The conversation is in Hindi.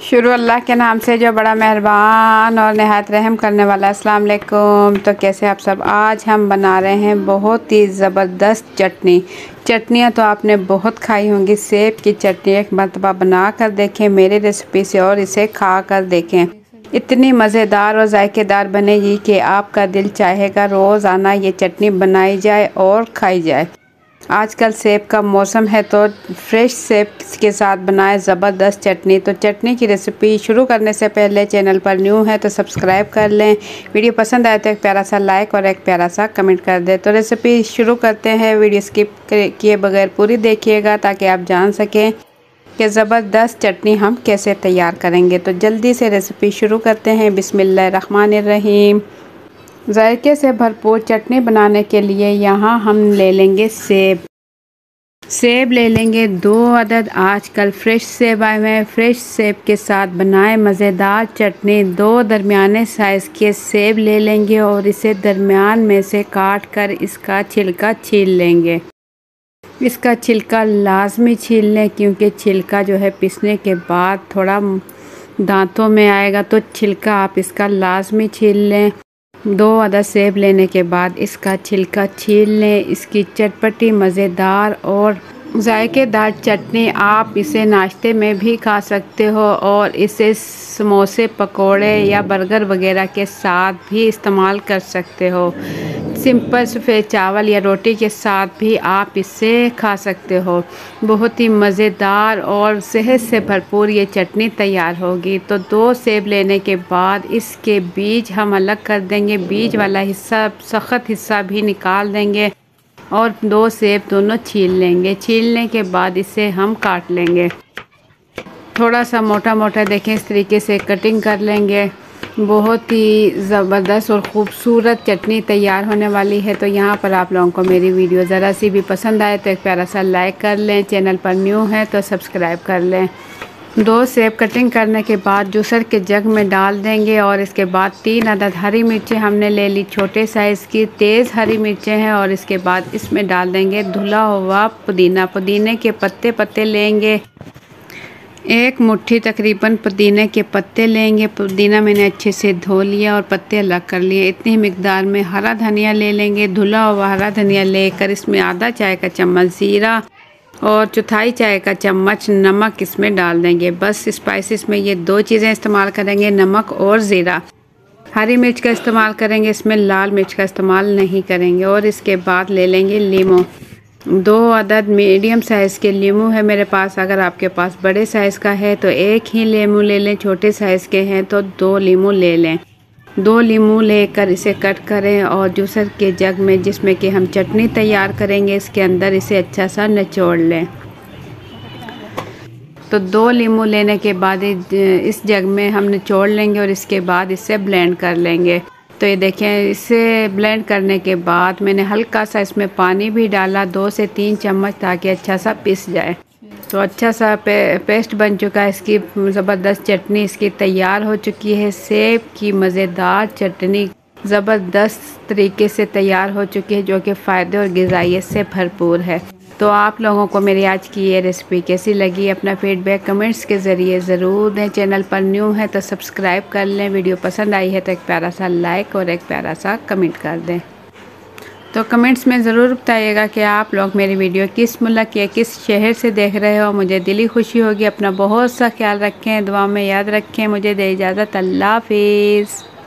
शुरू अल्लाह के नाम से जो बड़ा मेहरबान और नहायत रहम करने वाला। अस्सलाम वालेकुम। तो कैसे आप सब। आज हम बना रहे हैं बहुत ही ज़बरदस्त चटनियाँ तो आपने बहुत खाई होंगी। सेब की चटनी एक मरतबा बना कर देखें मेरी रेसिपी से और इसे खा कर देखें। इतनी मज़ेदार और जायकेदार बनेगी कि आपका दिल चाहेगा रोज़ाना ये चटनी बनाई जाए और खाई जाए। आजकल सेब का मौसम है तो फ्रेश सेब के साथ बनाए ज़बरदस्त चटनी। तो चटनी की रेसिपी शुरू करने से पहले चैनल पर न्यू है तो सब्सक्राइब कर लें। वीडियो पसंद आए तो एक प्यारा सा लाइक और एक प्यारा सा कमेंट कर दें। तो रेसिपी शुरू करते हैं। वीडियो स्किप किए बगैर पूरी देखिएगा ताकि आप जान सकें कि ज़बरदस्त चटनी हम कैसे तैयार करेंगे। तो जल्दी से रेसिपी शुरू करते हैं। बिस्मिल्लाहिर्रहमानिर्रहीम। जायके से भरपूर चटनी बनाने के लिए यहाँ हम ले लेंगे सेब ले लेंगे 2 अदद। आजकल फ्रेश सेब आए हुए हैं। फ्रेश सेब के साथ बनाए मज़ेदार चटनी। 2 दरमियाने साइज़ के सेब ले लेंगे और इसे दरमियान में से काट कर इसका छिलका छील लेंगे। इसका छिलका लाजमी छील लें क्योंकि छिलका जो है पीसने के बाद थोड़ा दांतों में आएगा, तो छिलका आप इसका लाजमी छील लें। 2 अदद सेब लेने के बाद इसका छिलका छील लें। इसकी चटपटी मज़ेदार और जायकेदार चटनी आप इसे नाश्ते में भी खा सकते हो और इसे समोसे, पकोड़े या बर्गर वगैरह के साथ भी इस्तेमाल कर सकते हो। सिंपल सफ़ेद चावल या रोटी के साथ भी आप इसे खा सकते हो। बहुत ही मज़ेदार और सेहत से भरपूर ये चटनी तैयार होगी। तो 2 सेब लेने के बाद इसके बीज हम अलग कर देंगे। बीज वाला हिस्सा, सख्त हिस्सा भी निकाल देंगे और 2 सेब दोनों छील लेंगे। छीलने के बाद इसे हम काट लेंगे। थोड़ा सा मोटा मोटा देखें, इस तरीके से कटिंग कर लेंगे। बहुत ही ज़बरदस्त और ख़ूबसूरत चटनी तैयार होने वाली है। तो यहाँ पर आप लोगों को मेरी वीडियो ज़रा सी भी पसंद आए तो एक प्यारा सा लाइक कर लें। चैनल पर न्यू है तो सब्सक्राइब कर लें। 2 सेब कटिंग करने के बाद जूसर के जग में डाल देंगे और इसके बाद 3 अदद हरी मिर्चें हमने ले ली, छोटे साइज़ की तेज़ हरी मिर्चें हैं। और इसके बाद इसमें डाल देंगे धुला हुआ पुदीने के पत्ते लेंगे। 1 मुट्ठी तकरीबन पुदीने के पत्ते लेंगे। पुदीना मैंने अच्छे से धो लिया और पत्ते अलग कर लिए। इतनी मिकदार में हरा धनिया ले लेंगे। धुला हुआ हरा धनिया लेकर इसमें आधा चाय का चम्मच ज़ीरा और चौथाई चाय का चम्मच नमक इसमें डाल देंगे। बस स्पाइसेस में ये 2 चीज़ें इस्तेमाल करेंगे, नमक और ज़ीरा। हरी मिर्च का इस्तेमाल करेंगे, इसमें लाल मिर्च का इस्तेमाल नहीं करेंगे। और इसके बाद ले लेंगे लीमू। 2 अदद मीडियम साइज़ के लीमू है मेरे पास। अगर आपके पास बड़े साइज़ का है तो 1 ही लीमू ले लें, छोटे साइज़ के हैं तो 2 लीमू ले लें। 2 लीमू लेकर इसे कट करें और जूसर के जग में, जिसमें कि हम चटनी तैयार करेंगे, इसके अंदर इसे अच्छा सा निचोड़ लें। तो 2 लीमू लेने के बाद इस जग में हम निचोड़ लेंगे और इसके बाद इसे ब्लेंड कर लेंगे। तो ये देखें, इसे ब्लेंड करने के बाद मैंने हल्का सा इसमें पानी भी डाला, 2 से 3 चम्मच, ताकि अच्छा सा पिस जाए। तो अच्छा सा पेस्ट बन चुका है। इसकी ज़बरदस्त चटनी इसकी तैयार हो चुकी है। सेब की मज़ेदार चटनी ज़बरदस्त तरीके से तैयार हो चुकी है, जो कि फ़ायदे और ग़िज़ाइयत से भरपूर है। तो आप लोगों को मेरी आज की ये रेसिपी कैसी लगी, अपना फीडबैक कमेंट्स के ज़रिए ज़रूर दें। चैनल पर न्यू है तो सब्सक्राइब कर लें। वीडियो पसंद आई है तो एक प्यारा सा लाइक और एक प्यारा सा कमेंट कर दें। तो कमेंट्स में ज़रूर बताइएगा कि आप लोग मेरी वीडियो किस मुल्क या किस शहर से देख रहे हो। मुझे दिली खुशी होगी। अपना बहुत सा ख्याल रखें, दुआ में याद रखें। मुझे दे इजाज़त। अल्लाह हाफ़िज़।